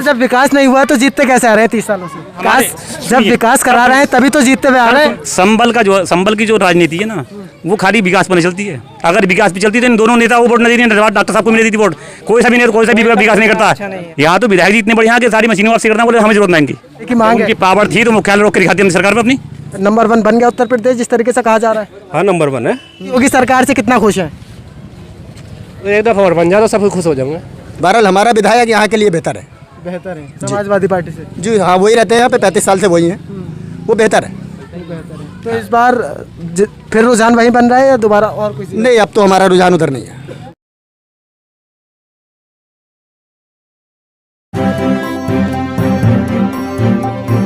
जब विकास नहीं हुआ तो जीतते कैसे आ रहे हैं 30 सालों से? विकास जब विकास करा रहे हैं तभी तो जीतते हुए आ रहे हैं। संबल की जो राजनीति है ना, वो खाली विकास पर नहीं चलती है। अगर विकास पे चलती तो इन दोनों नेता वो वोट नहीं देती, डॉक्टर साहब को मिल देती वोट। कोई सा भी विकास नहीं करता। यहाँ तो विधायक जी इतने बढ़िया कि सारी मशीनों वापसी करना, बोले हमें जरूरत नहीं इनकी। मांग उनकी पावर थी तो मुख्यालय रोक के दिखाती हमने सरकार में अपनी। नंबर 1 बन गया उत्तर प्रदेश जिस तरीके से कहा जा रहा है। हाँ, नंबर 1 है। योगी सरकार से कितना खुश है? एक दफा और बन जाए तो सब खुश हो जाएंगे। बहरहाल हमारा विधायक यहाँ के लिए बेहतर है। बेहतर है समाजवादी पार्टी से? जी हाँ, वही रहते हैं यहाँ पे, 35 साल से वही हैं। वो बेहतर है। तो इस बार फिर रुझान वही बन रहा है या दोबारा और कुछ? नहीं, अब तो हमारा रुझान उधर नहीं है।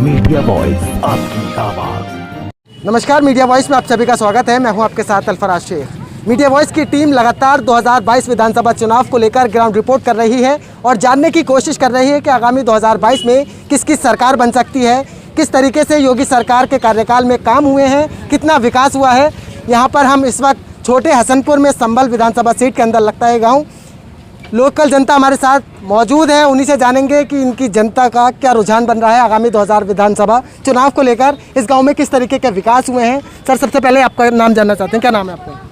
मीडिया वॉइस, आपकी आवाज। नमस्कार, मीडिया वॉइस में आप सभी का स्वागत है। मैं हूं आपके साथ अल्फराज शेख। मीडिया वॉइस की टीम लगातार 2022 विधानसभा चुनाव को लेकर ग्राउंड रिपोर्ट कर रही है और जानने की कोशिश कर रही है कि आगामी 2022 में किसकी सरकार बन सकती है, किस तरीके से योगी सरकार के कार्यकाल में काम हुए हैं, कितना विकास हुआ है। यहाँ पर हम इस वक्त छोटे हसनपुर में संभल विधानसभा सीट के अंदर लगता है गाँव। लोकल जनता हमारे साथ मौजूद है, उन्हीं से जानेंगे कि इनकी जनता का क्या रुझान बन रहा है आगामी 2000 विधानसभा चुनाव को लेकर। इस गांव में किस तरीके के विकास हुए हैं। सर, सबसे पहले आपका नाम जानना चाहते हैं, क्या नाम है आपका?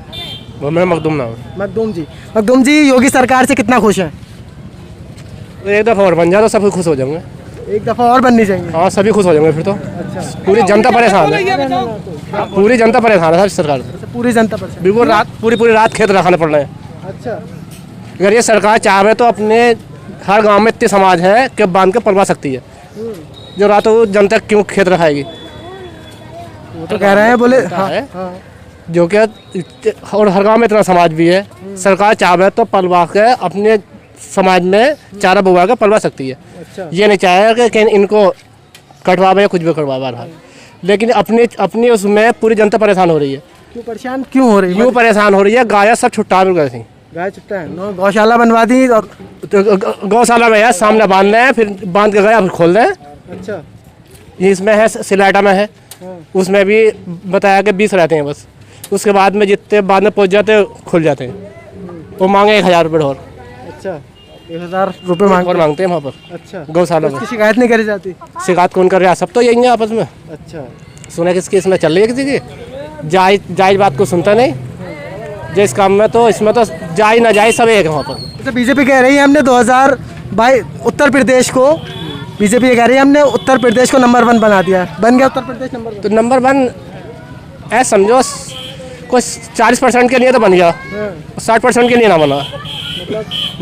वो मेरा मखदूम नाम है। मखदूम जी, योगी सरकार से कितना खुश हैं? एक दफा और बन जाए तो सब खुश हो जाएंगे। एक दफ़ा और बननी चाहिए? हाँ, सभी खुश हो जाएंगे फिर तो। अच्छा। पूरी जनता परेशान है। पूरी जनता परेशान है सरकार से। पूरी जनता परेशान? बिल्कुल, पूरी रात खेत रखाने पड़ रहे हैं। अच्छा। अगर ये सरकार चाहे तो अपने हर गांव में इतने समाज है कि बांध के पलवा सकती है। जो रात को जनता क्यों खेत रखाएगी? वो तो कह रहे हैं, बोले हाँ। जो कि और हर गांव में इतना समाज भी है। सरकार चाहे तो पलवा के अपने समाज में चारा बुआ के पलवा सकती है। अच्छा। ये नहीं चाहे कि इनको कटवावे या कुछ भी करवावा रहा, लेकिन अपनी उसमें पूरी जनता परेशान हो रही है। क्यों परेशान क्यों हो रही है? यूँ परेशान हो रही है, गाय सब छुट्टा मिल गई थी। गाय छुट्टा है, गौशाला बनवा दी और तो गौशाला में है, सामने बांध रहे हैं, फिर बांध के गया फिर खोल रहे हैं। अच्छा। ये इसमें है, सिलाटा में है। उसमें भी बताया कि 20 रहते हैं बस। उसके बाद में जितने बाद में पहुंच जाते खुल जाते हैं। वो मांगे 1000 रुपये ढोर। अच्छा, 1000 रुपये मांगते हैं वहाँ पर। अच्छा। गौशाला में शिकायत नहीं करी जाती? शिकायत कौन कर रहा है? सब तो यही है आपस में। अच्छा। सुना किसकी इसमें चल रही है, किसी की जायज बात को सुनता नहीं। जिस काम में तो इसमें तो जायज ना जायज सब एक है वहाँ पर। तो बीजेपी कह रही है हमने 2022 उत्तर प्रदेश को, बीजेपी ये कह रही है हमने उत्तर प्रदेश को नंबर 1 बना दिया। बन गया उत्तर प्रदेश नंबर 1? तो नंबर 1 ऐसा समझो, कुछ 40% के लिए तो बन गया, 60% के लिए ना बना।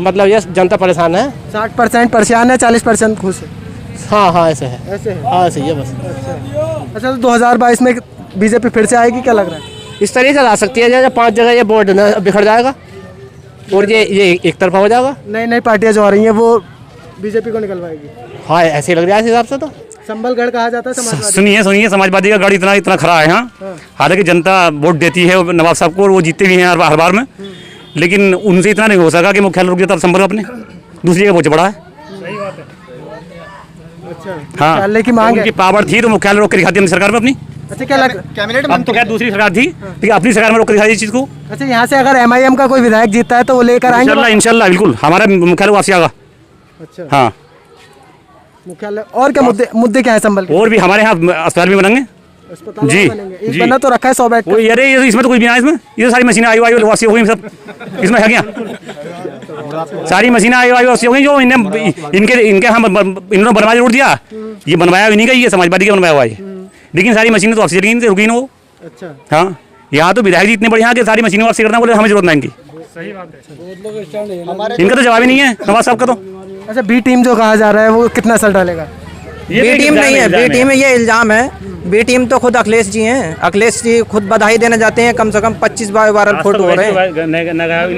मतलब ये जनता परेशान है। 60% परेशान है, 40% खुश है। हाँ, ऐसे है। ऐसे है? हाँ, ऐसे ही है बस। अच्छा, तो 2022 में बीजेपी फिर से आएगी, क्या लग रहा है? इस तरीके से आ सकती है जैसे 5 जगह ये बोर्ड बिखर जाएगा और ये एक तरफा हो जाएगा। नई पार्टियां जो आ रही हैं वो बीजेपी को निकलवाएगी। हाँ, ऐसे ही लग रहा है इस हिसाब से तो। संबलगढ़ कहा जाता है समाजवादी। सुनिए, समाजवादी का गढ़ इतना खरा है यहाँ। हालांकि जनता वोट देती है नवाब साहब को और वो जीतते भी हैं हर बार में, लेकिन उनसे इतना नहीं हो सका कि मुख्यालय रुक जाता संबल अपने। दूसरी जगह बहुत बड़ा है। सही बात है। अच्छा। हाँ, मुख्यालय की मांग है। उनकी पावर थी तो मुख्यालय रोक के दिखाती हमने सरकार में अपनी। अच्छा, क्या लग कैबिनेट अब तो क्या दूसरी सरकार थी, लेकिन अपनी सरकार में रोक के दिखाई इस चीज को। अच्छा, यहाँ से अगर MIM का कोई विधायक जीतता है तो वो लेकर आएंगे इंशाल्लाह बिल्कुल हमारा मुख्यालय वापसी आएगा। अच्छा। हाँ, मुख्यालय और क्या मुद्दे क्या है संभल के? और भी हमारे यहाँ अस्पताल भी बनेंगे। अस्पताल जी, बनेंगे। जी। बना तो रखा है 100 बेड का। अरे इसमें तो कुछ भी ना, इसमें ये सारी मशीनें आई वापसी हो गई सब। इसमें है क्या? सारी मशीनें आई वापसी हो गई जो इनके हम इन्होंने बनवा जरूर दिया। ये बनवाया भी नहीं गई, ये समाजवादी का बनवाया हुआ है, लेकिन सारी मशीनें तो वापसी चली गई, रुकी ना वो। अच्छा। हाँ, यहाँ तो विधायक जी इतने बढ़िया कि सारी मशीनें वापसी करना, बोले हमें जरूरत नहीं इनकी। सही बात है। इनका तो जवाब ही नहीं है नवाब साहब का तो। अच्छा, बी टीम जो कहा जा रहा है वो कितना असर डालेगा? बी टीम नहीं है, बी टीम में ये इल्जाम है। बी टीम तो खुद अखिलेश जी हैं। अखिलेश जी खुद बधाई देने जाते हैं, कम से कम 25 वायरल फोटो हो रहे हैं।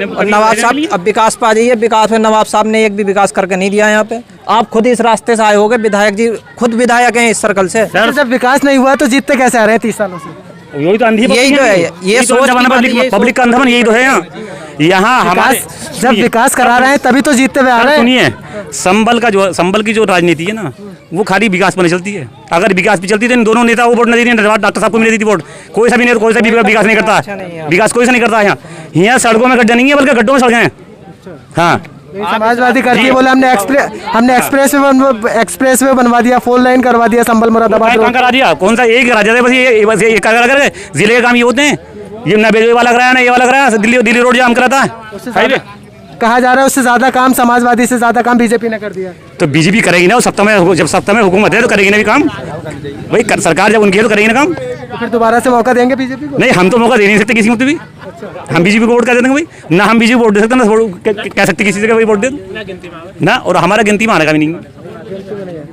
और नवाब साहब अब विकास पा जाइए, विकास में नवाब साहब ने एक भी विकास करके नहीं दिया यहाँ पे। आप खुद इस रास्ते से आए होगे, विधायक जी खुद विधायक हैं इस सर्कल से। जब विकास नहीं हुआ तो जीतते कैसे आ रहे हैं 30 सालों से? यही तो अंधी यही तो है, ये सोच पब्लिक का अंधापन यही तो है यहाँ हमारे। जब विकास करा रहे हैं तभी तो जीतते हुए आ रहे हैं। सुनिए, संबल की जो राजनीति है ना, वो खाली विकास पर नहीं चलती है। अगर विकास पे चलती तो इन दोनों नेता वो वोट नहीं देती, डॉक्टर साहब को मिल देती वोट। कोई सा भी विकास नहीं करता। विकास कोई सा नहीं करता है यहाँ। सड़कों में गड्ढे नहीं है, बल्कि गड्ढों में सड़कें हैं। हाँ, समाजवादी करती है, बोले हमने एक्सप्रेस वे बनवा दिया, 4 लाइन करवा दिया संभल मुरादाबाद काम रोड। करा दिया, कौन सा एक करा दिया, बस ये कर जिले के काम ये होते हैं। ये ना बेलवे वाला कराया ना ये वाला कराया, दिल्ली रोड जाम कराता है। कहा जा रहा है उससे ज्यादा काम, समाजवादी से ज्यादा काम बीजेपी ने कर दिया। तो बीजेपी करेगी ना, वो जब सत्ता में हुकूमत है तो करेगी ना भी काम। भाई सरकार जब उनकी है तो करेगी ना काम। तो फिर दोबारा से मौका देंगे बीजेपी को? नहीं, हम तो मौका दे नहीं सकते किसी को भी। हम बीजेपी को वोट कर देंगे भाई ना, हम बीजेपी को वोट दे सकते ना कह सकते किसी से वोट दे ना, और हमारा गिनती में आने का भी नहीं।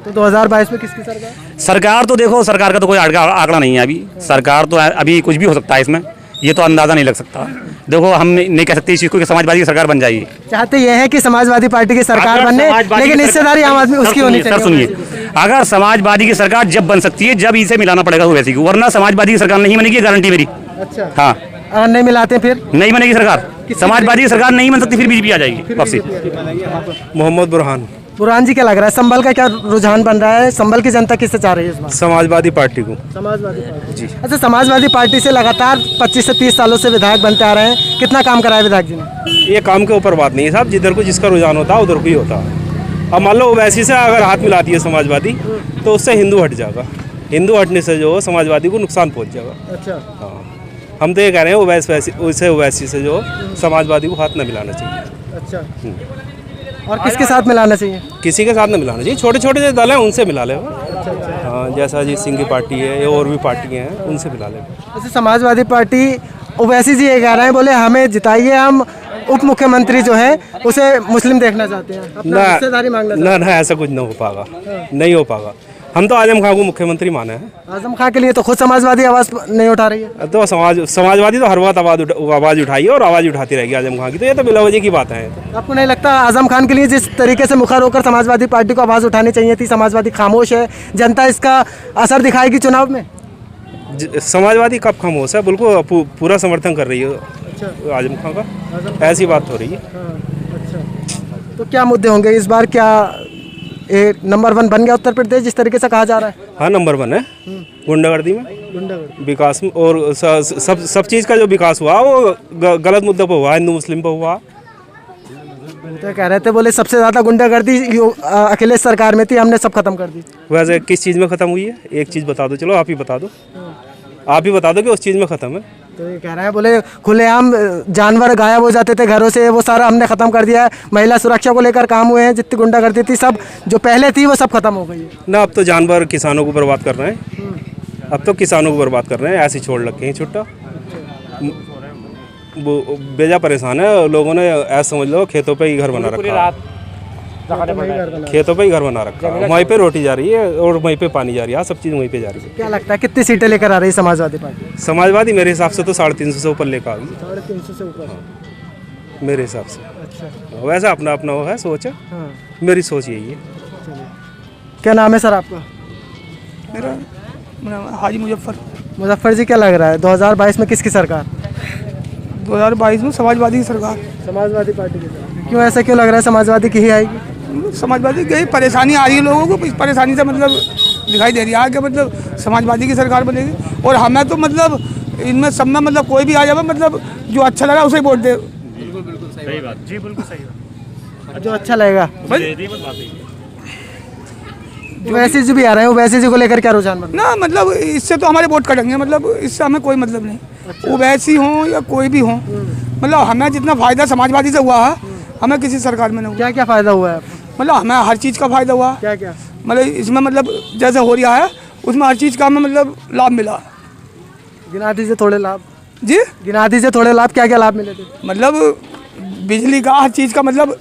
तो 2022 में किसकी सरकार? सरकार तो देखो, सरकार का तो कोई आंकड़ा नहीं है अभी। सरकार तो अभी कुछ भी हो सकता है इसमें, ये तो अंदाजा नहीं लग सकता। देखो हम नहीं कह सकते इस चीज को कि समाजवादी की सरकार बन जाएगी। चाहते ये है कि समाजवादी पार्टी की सरकार बनने, लेकिन हिस्सेदारी आम आदमी उसकी होनी चाहिए। सर सुनिए, अगर समाजवादी की सरकार जब बन सकती है जब इसे मिलाना पड़ेगा वैसे की, वरना समाजवादी की सरकार नहीं बनेगी, गारंटी मेरी। अच्छा, हाँ, अगर नहीं मिलाते फिर नहीं बनेगी सरकार, समाजवादी की सरकार नहीं बन सकती, फिर बीजेपी आ जाएगी वापसी। मोहम्मद बुरहान जी, क्या लग रहा है संभल का क्या रुझान बन रहा है? संभल की जनता किससे चाह रही है इस बार? समाजवादी पार्टी को। समाजवादी पार्टी जी। अच्छा, समाजवादी पार्टी से लगातार 25 से 30 सालों से विधायक बनते आ रहे हैं, कितना काम कराया विधायक जी ने? ये काम के ऊपर बात नहीं है साहब, जिधर को जिसका रुझान होता है उधर को ही होता है। अब मान लो ओवैसी से अगर हाथ मिलाती है समाजवादी तो उससे हिंदू हट जाएगा, हिंदू हटने से जो समाजवादी को नुकसान पहुँच जाएगा। अच्छा, हाँ, हम तो ये कह रहे हैं ओवैसी से जो समाजवादी को हाथ न मिलाना चाहिए। अच्छा, और किसके साथ मिलाना चाहिए? किसी के साथ न मिलाना चाहिए, छोटे छोटे जो दल हैं उनसे मिला ले। हाँ, जैसा अजीत सिंह की पार्टी है या और भी पार्टियाँ हैं उनसे मिला ले। जैसे समाजवादी पार्टी ओवैसी जी ये कह रहे हैं, बोले हमें जिताइए, हम उप मुख्यमंत्री जो है उसे मुस्लिम देखना चाहते हैं, अपना हिस्सेदारी मांगना चाहते हैं। ना, ऐसा कुछ नहीं हो पाएगा, नहीं हो पाएगा। हम तो आजम खान को मुख्यमंत्री माने हैं। आजम खान के लिए तो खुद समाजवादी आवाज नहीं उठा रही है। तो समाजवादी तो हर बात आवाज़ उठाई है और आवाज़ उठाती रहेगी आजम खान की, तो ये तो बिलावजी की बात है। आपको नहीं लगता आजम खान के लिए जिस तरीके से मुखर होकर समाजवादी पार्टी को आवाज़ उठानी चाहिए थी, समाजवादी खामोश है, जनता इसका असर दिखाएगी चुनाव में? समाजवादी कब खामोश है, बिल्कुल पूरा समर्थन कर रही है आजम खान का, ऐसी बात हो रही है। अच्छा, तो क्या मुद्दे होंगे इस बार? क्या नंबर 1 बन गया उत्तर प्रदेश जिस तरीके से कहा जा रहा है? हाँ, नंबर 1 है गुंडागर्दी में, विकास में, और सब चीज़ का जो विकास हुआ वो गलत मुद्दों पर हुआ, हिंदू मुस्लिम पर हुआ। तो कह रहे थे, बोले सबसे ज़्यादा गुंडागर्दी अखिलेश सरकार में थी, हमने सब खत्म कर दी। वैसे किस चीज़ में ख़त्म हुई है? एक चीज़ बता दो, चलो आप ही बता दो, आप ही बता दो कि उस चीज़ में ख़त्म है। तो ये कह रहे हैं, बोले खुलेआम जानवर गायब हो जाते थे घरों से, वो सारा हमने ख़त्म कर दिया है। महिला सुरक्षा को लेकर काम हुए हैं, जितनी गुंडागर्दी थी सब जो पहले थी वो सब खत्म हो गई है ना। अब तो जानवर किसानों को बर्बाद कर रहे हैं, अब तो किसानों को बर्बाद कर रहे हैं, ऐसे छोड़ रखे हैं छुट्टा। वो बेजा परेशान है लोगों ने, ऐसा समझ लो खेतों पे ही घर बना रखा है, खेतों पे ही घर बना रखा है, वहीं पे रोटी जा रही है और वहीं पे पानी जा रही है, सब चीज़ वहीं पे जा रही है। क्या लगता है कितनी सीटें लेकर आ रही है समाजवादी पार्टी? समाजवादी मेरे हिसाब से तो 350 से ऊपर लेकर आ गई, 350 से ऊपर मेरे हिसाब से। अच्छा, वैसा अपना अपना वो है सोच है, मेरी सोच यही है। क्या नाम है सर आपका? मेरा हाजी मुजफ्फर जी, क्या लग रहा है 2022 में किसकी सरकार? 2022 में समाजवादी की सरकार। समाजवादी पार्टी की सरकार। क्यों, ऐसा क्यों लग रहा है समाजवादी की ही आएगी? समाजवादी की परेशानी आ रही है लोगों को, इस परेशानी से मतलब दिखाई दे रही है कि मतलब समाजवादी की सरकार बनेगी। और हमें तो मतलब इनमें सब में मतलब कोई भी आ जाए, मतलब जो अच्छा लगा उसे वोट दे। बिल्कुल सही बात जी, बिल्कुल सही बात, जो अच्छा लगेगा। वैसे जी भी आ रहे हैं, वैसे जी को लेकर क्या रुझान बन ना, मतलब इससे तो हमारे वोट कटेंगे, मतलब इससे हमें कोई मतलब नहीं। वो वैसी हों या कोई भी हों, मतलब हमें जितना फ़ायदा समाजवादी से हुआ है हमें किसी सरकार में नहीं हुआ। क्या क्या फ़ायदा हुआ है? मतलब हमें हर चीज़ का फ़ायदा हुआ। क्या क्या? मतलब इसमें मतलब जैसे हो रहा है उसमें हर चीज़ का हमें मतलब लाभ मिला। गिना दीजिए थोड़े लाभ जी, गिना दीजिए थोड़े लाभ, क्या क्या लाभ मिले थे? मतलब बिजली का हर चीज़ का, मतलब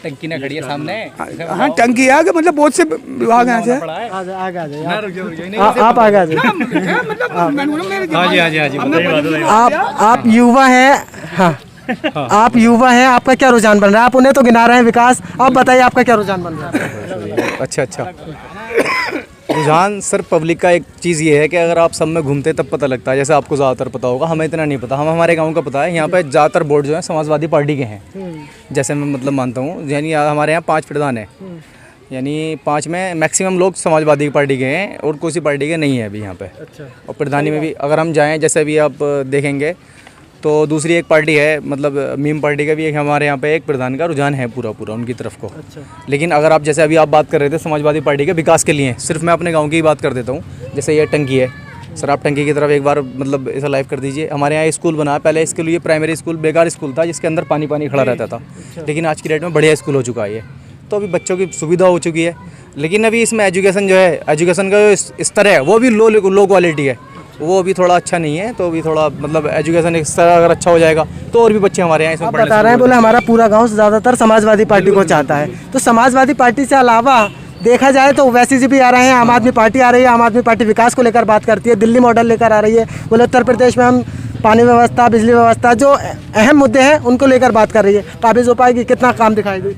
टंकी ना खड़ी है सामने। हाँ, टंकी है कि मतलब बहुत से विभाग हैं। आगे आ जाइए आप, आगे आ जाइए। आप युवा हैं, हाँ आप युवा हैं, आपका क्या रुझान बन रहा है? आप उन्हें तो गिना रहे हैं विकास, आप बताइए आपका क्या रुझान बन रहा है? अच्छा, रुझान सर पब्लिक का एक चीज़ ये है कि अगर आप सब में घूमते तब पता लगता है। जैसे आपको ज़्यादातर पता होगा, हमें इतना नहीं पता, हमारे गांव का पता है। यहाँ पे ज़्यादातर बोर्ड जो है समाजवादी पार्टी के हैं, जैसे मैं मतलब मानता हूँ। यानी हमारे यहाँ 5 प्रधान हैं, यानी 5 में मैक्सिमम लोग समाजवादी पार्टी के हैं और किसी पार्टी के नहीं है अभी यहाँ पे। और प्रधानी में भी अगर हम जाएँ, जैसे अभी आप देखेंगे तो दूसरी एक पार्टी है, मतलब मीम पार्टी का भी एक हमारे यहाँ पे एक प्रधान का रुझान है पूरा उनकी तरफ को। लेकिन अगर आप जैसे अभी आप बात कर रहे थे समाजवादी पार्टी के विकास के लिए, सिर्फ मैं अपने गाँव की ही बात कर देता हूँ। जैसे ये टंकी है सर, आप टंकी की तरफ एक बार मतलब ऐसा लाइव कर दीजिए। हमारे यहाँ स्कूल बना, पहले इसके लिए प्राइमरी स्कूल बेकार स्कूल था जिसके अंदर पानी खड़ा रहता था, लेकिन आज की डेट में बढ़िया स्कूल हो चुका है ये। तो अभी बच्चों की सुविधा हो चुकी है, लेकिन अभी इसमें एजुकेशन जो है, एजुकेशन का जो स्तर है वो भी लो क्वालिटी है, वो अभी थोड़ा अच्छा नहीं है। तो अभी थोड़ा मतलब एजुकेशन इस तरह अगर अच्छा हो जाएगा तो और भी बच्चे हमारे यहाँ इसमें आप बता रहे हैं, बोले हमारा पूरा गाँव ज़्यादातर समाजवादी पार्टी को चाहता है, तो समाजवादी पार्टी से अलावा देखा जाए तो ओवैसी जी भी आ रहे हैं, आम आदमी पार्टी आ रही है। आम आदमी पार्टी विकास को लेकर बात करती है, दिल्ली मॉडल लेकर आ रही है। बोले उत्तर प्रदेश में हम पानी व्यवस्था, बिजली व्यवस्था, जो अहम मुद्दे हैं उनको लेकर बात कर रही है। काबिज हो पाएगी? कितना काम दिखाएगी?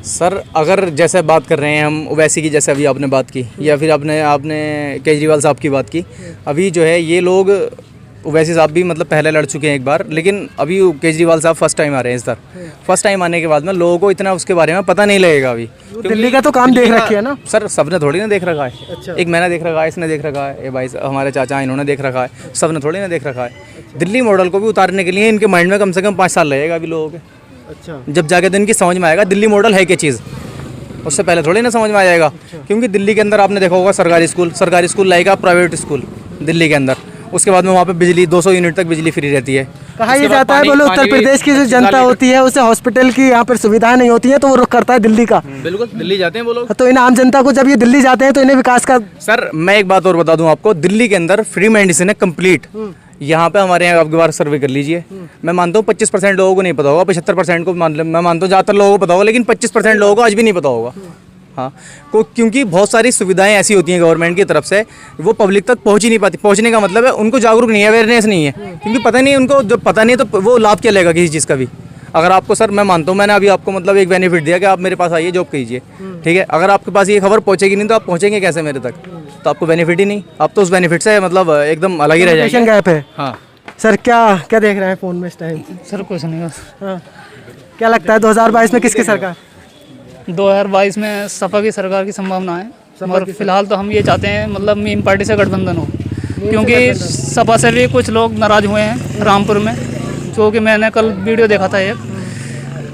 सर अगर जैसे बात कर रहे हैं हम ओवैसी की, जैसे अभी आपने बात की, या फिर आपने केजरीवाल साहब की बात की, अभी जो है ये लोग ओवैसी साहब भी मतलब पहले लड़ चुके हैं एक बार, लेकिन अभी केजरीवाल साहब फर्स्ट टाइम आ रहे हैं इस बार। फर्स्ट टाइम आने के बाद में लोगों को इतना उसके बारे में पता नहीं लगेगा अभी। दिल्ली का तो काम देख रखी है ना सर, सबने थोड़ी ना देख रखा है। अच्छा। एक मैंने देख रखा है, इसने देख रखा है, ये भाई हमारे चाचा इन्होंने देख रखा है, सबने थोड़ी ना देख रखा है। दिल्ली मॉडल को भी उतारने के लिए इनके माइंड में कम से कम 5 साल लगेगा अभी लोगों के। अच्छा। जब जाके तो इनकी समझ में आएगा दिल्ली मॉडल है क्या चीज़, उससे पहले थोड़ी ना समझ में आ जाएगा। क्योंकि दिल्ली के अंदर आपने देखा होगा सरकारी स्कूल लाएगा प्राइवेट स्कूल दिल्ली के अंदर, उसके बाद में वहाँ पे बिजली 200 यूनिट तक बिजली फ्री रहती है। कहा ये जाता है, बोले उत्तर प्रदेश की जो जनता होती है उसे हॉस्पिटल की यहाँ पर सुविधाएं नहीं होती है तो वो रुख करता है दिल्ली का। बिल्कुल, दिल्ली जाते हैं वो लोग। तो इन आम जनता को जब ये दिल्ली जाते हैं तो इन्हें विकास का। सर मैं एक बात और बता दूं आपको, दिल्ली के अंदर फ्री मेडिसिन है कंप्लीट। यहाँ पे हमारे यहाँ आपके बार सर्वे कर लीजिए, मैं मानता हूँ 25% लोगों को नहीं पता होगा, 75% को मैं मानता हूँ ज़्यादातर लोगों को पता होगा, लेकिन 25% लोगों को आज भी नहीं पता होगा। हाँ, क्योंकि बहुत सारी सुविधाएं ऐसी होती हैं गवर्नमेंट की तरफ से, वो पब्लिक तक पहुंच ही नहीं पाती। पहुंचने का मतलब है उनको जागरूक नहीं है, अवेयरनेस नहीं है, क्योंकि पता नहीं उनको, जब पता नहीं तो वो लाभ क्या लेगा किसी चीज़ का भी। अगर आपको सर मैं मानता हूँ, मैंने अभी आपको मतलब एक बेनिफिट दिया कि आप मेरे पास आइए जॉब कीजिए, ठीक है। अगर आपके पास ये खबर पहुंचेगी नहीं तो आप पहुंचेंगे कैसे मेरे तक? तो आपको बेनिफिट ही नहीं, आप तो उस बेनिफिट से मतलब एकदम अलग ही रह जाएंगे। गैप है। हाँ सर, क्या देख रहे हैं फ़ोन में इस टाइम? सर कुछ नहीं बस। हाँ, क्या लगता है 2022 में किसकी सरकार? 2022 में सपा की सरकार की संभावना है, और फिलहाल तो हम ये चाहते हैं मतलब मीम पार्टी से गठबंधन हो, क्योंकि सपा से भी कुछ लोग नाराज़ हुए हैं रामपुर में, जो कि मैंने कल वीडियो देखा था एक,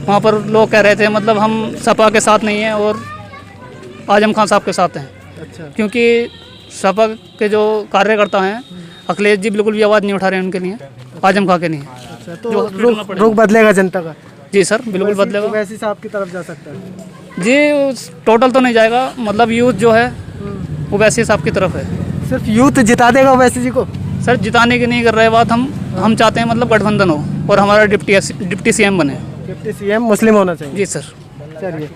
वहाँ पर लोग कह रहे थे मतलब हम सपा के साथ नहीं हैं और आजम खान साहब के साथ हैं। अच्छा। क्योंकि सपा के जो कार्यकर्ता हैं, अखिलेश जी बिल्कुल भी आवाज़ नहीं उठा रहे हैं उनके लिए, आजम खान के लिए। अच्छा, तो रुख बदलेगा जनता का? जी सर, बिल्कुल बदलेगा। ओवैसी साहब की तरफ जा सकता है जी, टोटल तो नहीं जाएगा, मतलब यूथ जो है ओवैसी साहब की तरफ है। सिर्फ यूथ जिता देगा ओवैसी जी को? सर जिताने की नहीं कर रहे बात, हम चाहते हैं मतलब गठबंधन हो और हमारा डिप्टी सीएम बने। डिप्टी सीएम मुस्लिम होना चाहिए? जी सर। चलिए,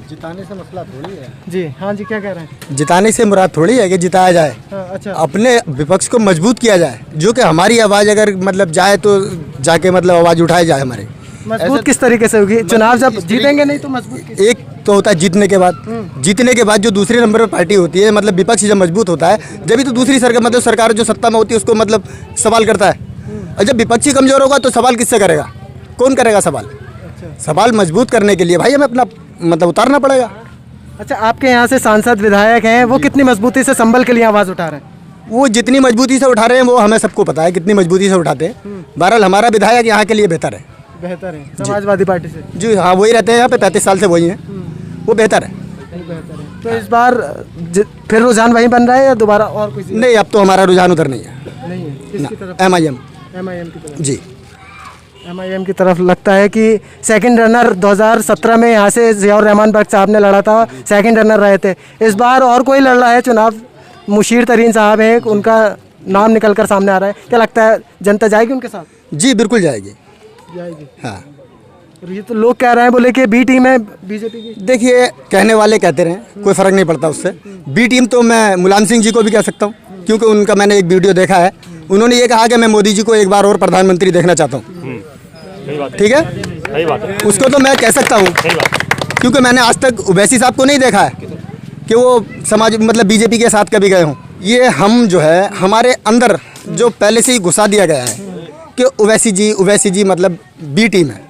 जिताने से मसला थोड़ी है जी। हाँ जी, क्या कह रहे हैं? जिताने से मुराद थोड़ी है कि जिताया जाए। हाँ, अच्छा। अपने विपक्ष को मजबूत किया जाए, जो कि हमारी आवाज़ अगर मतलब जाए तो जाके मतलब आवाज़ उठाई जाए हमारी। मजबूत किस तरीके से होगी? चुनाव जब जीतेंगे नहीं तो मजबूत एक तो होता है जीतने के बाद, जीतने के बाद जो दूसरे नंबर पर पार्टी होती है, मतलब विपक्ष जब मजबूत होता है जब तो दूसरी सरकार मतलब सरकार जो सत्ता में होती है उसको मतलब सवाल करता है। और जब विपक्षी कमजोर होगा तो सवाल किससे करेगा? कौन करेगा सवाल? सवाल मजबूत करने के लिए भाई हमें अपना मतलब उतारना पड़ेगा। अच्छा, आपके यहाँ से सांसद विधायक हैं, वो कितनी मजबूती से संभल के लिए आवाज़ उठा रहे हैं? वो जितनी मजबूती से उठा रहे हैं वो हमें सबको पता है कितनी मजबूती से उठाते हैं। बहरहाल हमारा विधायक यहाँ के लिए बेहतर है। बेहतर है समाजवादी पार्टी से? जी हाँ, वही रहते हैं यहाँ पे, 35 साल से वही हैं, वो बेहतर है। तो इस बार फिर रुझान वही बन रहा है या दोबारा और कुछ? नहीं, अब तो हमारा रुझान उधर नहीं है। नहीं है? किसकी तरफ? MIM की तरफ? जी, MIM की तरफ। लगता है कि सेकंड रनर 2017 में यहाँ से ज़ियाउर रहमान बख्श साहब ने लड़ा था, सेकंड रनर रहे थे। इस बार और कोई लड़ रहा है चुनाव, मुशीर तरीन साहब हैं, उनका नाम निकल कर सामने आ रहा है। क्या लगता है जनता जाएगी उनके साथ? जी बिल्कुल जाएगी। हाँ, ये तो लोग कह रहे हैं, बोले कि बी टीम है बीजेपी की। देखिए, कहने वाले कहते रहे, कोई फ़र्क नहीं पड़ता उससे। बी टीम तो मैं मुलायम सिंह जी को भी कह सकता हूँ, क्योंकि उनका मैंने एक वीडियो देखा है, उन्होंने ये कहा कि मैं मोदी जी को एक बार और प्रधानमंत्री देखना चाहता हूँ। ठीक है, सही बात है, उसको तो मैं कह सकता हूँ, क्योंकि मैंने आज तक ओवैसी साहब को नहीं देखा है कि वो समाज मतलब बीजेपी के साथ कभी गए हों। ये हम जो है हमारे अंदर जो पहले से ही घुसा दिया गया है कि ओवैसी जी मतलब बी टीम है,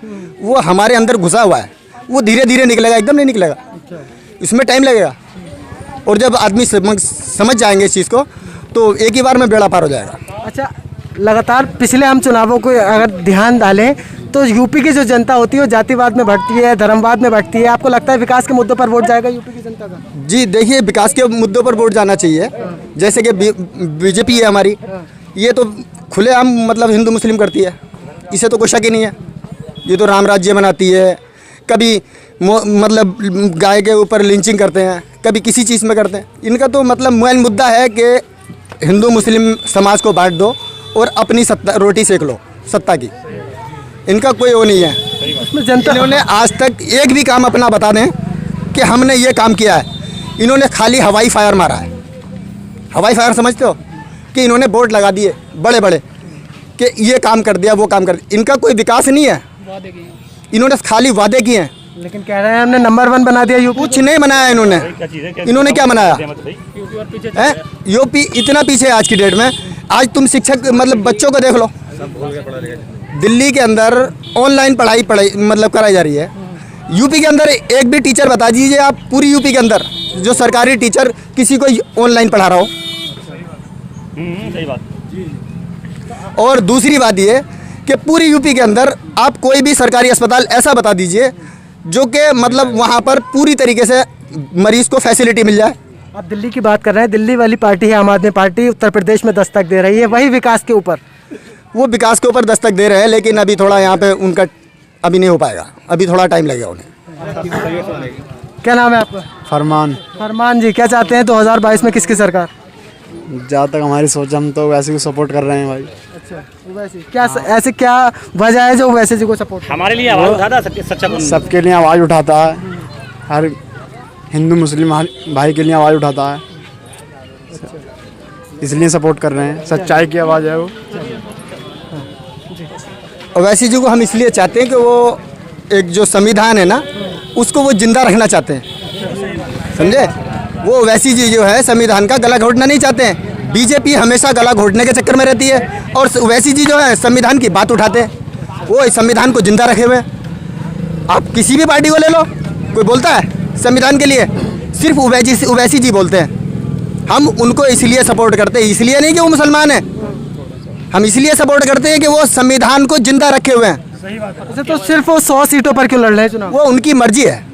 वो हमारे अंदर घुसा हुआ है। वो धीरे धीरे निकलेगा, एकदम नहीं निकलेगा, इसमें टाइम लगेगा। और जब आदमी समझ जाएंगे इस चीज़ को तो एक ही बार में बेड़ा पार हो जाएगा। अच्छा, लगातार पिछले हम चुनावों को अगर ध्यान डालें तो यूपी की जो जनता होती है वो जातिवाद में भटती है, धर्मवाद में भटती है। आपको लगता है विकास के मुद्दों पर वोट जाएगा यूपी की जनता का? जी देखिए, विकास के मुद्दों पर वोट जाना चाहिए। जैसे कि बीजेपी है हमारी, ये तो खुलेआम मतलब हिंदू मुस्लिम करती है, इसे तो कोई शक ही नहीं है। ये तो राम राज्य बनाती है, कभी मतलब गाय के ऊपर लिंचिंग करते हैं, कभी किसी चीज़ में करते हैं। इनका तो मतलब मेन मुद्दा है कि हिंदू मुस्लिम समाज को बांट दो और अपनी सत्ता रोटी सेक लो सत्ता की। इनका कोई वो नहीं है। उसमें जनता इन्होंने आज तक एक भी काम अपना बता दें कि हमने ये काम किया है। इन्होंने खाली हवाई फायर मारा है। हवाई फायर समझते हो कि इन्होंने बोर्ड लगा दिए बड़े बड़े कि ये काम कर दिया, वो काम कर दिया। इनका कोई विकास नहीं है, इन्होंने खाली वादे किए हैं। लेकिन कह रहे हैं हमने नंबर 1 बना दिया यूपी। कुछ नहीं बनाया इन्होंने। इन्होंने क्या बनाया है? यूपी इतना पीछे है आज की डेट में। आज तुम शिक्षक मतलब बच्चों को देख लो, दिल्ली के अंदर ऑनलाइन पढ़ाई मतलब कराई जा रही है। यूपी के अंदर एक भी टीचर बता दीजिए आप, पूरी यूपी के अंदर जो सरकारी टीचर किसी को ऑनलाइन पढ़ा रहा हो। सही बात। और दूसरी बात ये कि पूरी यूपी के अंदर आप कोई भी सरकारी अस्पताल ऐसा बता दीजिए जो कि मतलब वहाँ पर पूरी तरीके से मरीज को फैसिलिटी मिल जाए। आप दिल्ली की बात कर रहे हैं, दिल्ली वाली पार्टी है आम आदमी पार्टी, उत्तर प्रदेश में दस्तक दे रही है, वही विकास के ऊपर। वो विकास के ऊपर दस्तक दे रहे हैं, लेकिन अभी थोड़ा यहाँ पे उनका अभी नहीं हो पाएगा, अभी थोड़ा टाइम लगेगा उन्हें। क्या नाम है आपका? फरमान। फरमान जी, क्या चाहते हैं 2022 में किसकी सरकार? जहाँ तक हमारी सोच, हम तो वैसे ही सपोर्ट कर रहे हैं भाई। अच्छा, ओवैसी क्या ऐसे क्या वजह है जो ओवैसी जी को सपोर्ट? हमारे लिए आवाज़ उठाता सच्चा सबके लिए आवाज़ उठाता है, हर हिंदू मुस्लिम भाई के लिए आवाज़ उठाता है, इसलिए सपोर्ट कर रहे हैं। सच्चाई की आवाज़ है वो। ओवैसी जी को हम इसलिए चाहते हैं कि वो एक जो संविधान है ना, उसको वो जिंदा रखना चाहते हैं, समझे? वो ओवैसी जी जो है संविधान का गला घोटना नहीं चाहते हैं। बीजेपी हमेशा गला घोटने के चक्कर में रहती है और ओवैसी जी जो है संविधान की बात उठाते हैं, वो संविधान को जिंदा रखे हुए। आप किसी भी पार्टी को ले लो, कोई बोलता है संविधान के लिए? सिर्फ ओवैसी जी बोलते हैं। हम उनको इसलिए सपोर्ट करते हैं, इसलिए नहीं कि वो मुसलमान हैं, हम इसलिए सपोर्ट करते हैं कि वो संविधान को जिंदा रखे हुए हैं। सही बात है। अच्छा, तो सिर्फ वो 100 सीटों पर क्यों लड़ रहे हैं चुनाव? वो उनकी मर्जी है।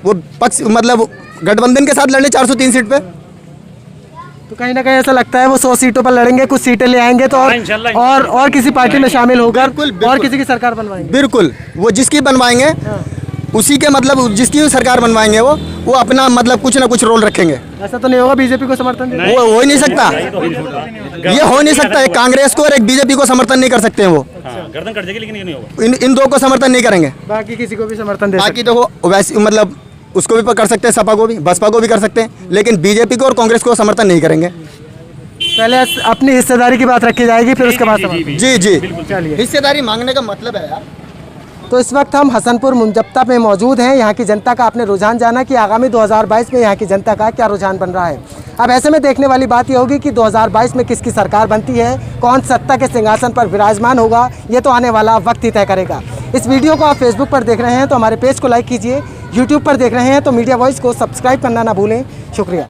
वो पक्ष मतलब गठबंधन के साथ लड़ने 403 सीट पे। तो कहीं ना कहीं ऐसा लगता है वो 100 सीटों पर लड़ेंगे, कुछ सीटें ले आएंगे तो और किसी पार्टी में शामिल होकर और किसी की सरकार बनवाएंगे। बिल्कुल, वो जिसकी बनवाएंगे उसी के मतलब जिसकी भी सरकार बनवाएंगे वो अपना मतलब कुछ ना कुछ रोल रखेंगे। ऐसा तो नहीं होगा बीजेपी को समर्थन देना? वो हो ही नहीं सकता, ये हो नहीं सकता। एक कांग्रेस को और एक बीजेपी को समर्थन नहीं कर सकते हैं वो। गर्दन कट जाएगी, लेकिन ये नहीं होगा। इन दो को समर्थन नहीं करेंगे, बाकी किसी को भी समर्थन दे बाकी देखो वैसे मतलब उसको भी कर सकते हैं, सपा को भी, बसपा को भी कर सकते हैं, लेकिन बीजेपी को और कांग्रेस को समर्थन नहीं करेंगे। पहले अपनी हिस्सेदारी की बात रखी जाएगी, फिर उसके बाद जी जी, चलिए। हिस्सेदारी मांगने का मतलब है यार। तो इस वक्त हम हसनपुर मुंजप्ता में मौजूद हैं। यहाँ की जनता का आपने रुझान जाना कि आगामी 2022 में यहाँ की जनता का क्या रुझान बन रहा है। अब ऐसे में देखने वाली बात ये होगी कि 2022 में किसकी सरकार बनती है, कौन सत्ता के सिंहासन पर विराजमान होगा, ये तो आने वाला वक्त ही तय करेगा। इस वीडियो को आप फेसबुक पर देख रहे हैं तो हमारे पेज को लाइक कीजिए, यूट्यूब पर देख रहे हैं तो मीडिया वॉइस को सब्सक्राइब करना ना भूलें। शुक्रिया।